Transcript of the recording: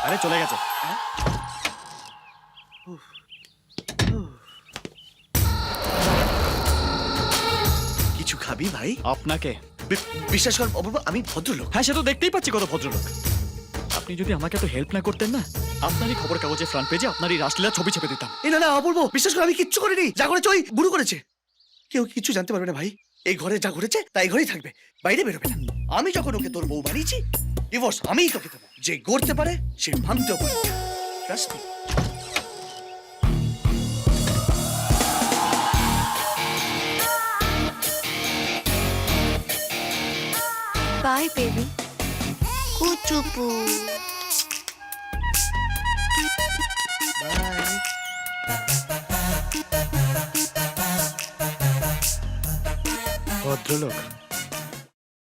আরে চলে গেছে। কিছু খাবি ভাই? আপনাকে। বিশ্বাস কর অপূর্ব, আমি ভদ্রলোক। হ্যাঁ, সে তো দেখতেই পাচ্ছি কত ভদ্রলোক। আপনি যদি আমাকে এত হেল্প না করতেন না, আপনারই খবর কাগজে ফ্রন্ট পেজে আপনারই রাসলীলা ছবি ছেপে দিতাম। না না অপূর্ব, বিশ্বাস কর আমি কিচ্ছু করিনি। যা করেছে ওই বুড়ো করেছে। কেউ কিচ্ছু জানতে পারবে না ভাই। এই ঘরে যা ঘটেছে তাই ঘরেই থাকবে, বাইরে বেরোবে না। আমি যখন ওকে তোর বউ বানিয়েছি, ডিভোর্স আমিই তোকে দেবো। যে গড়তে পারে সে ভাঙতেও পারে। Trust me. Bye, baby. Kuchupu. Bye. ভদ্রলোক।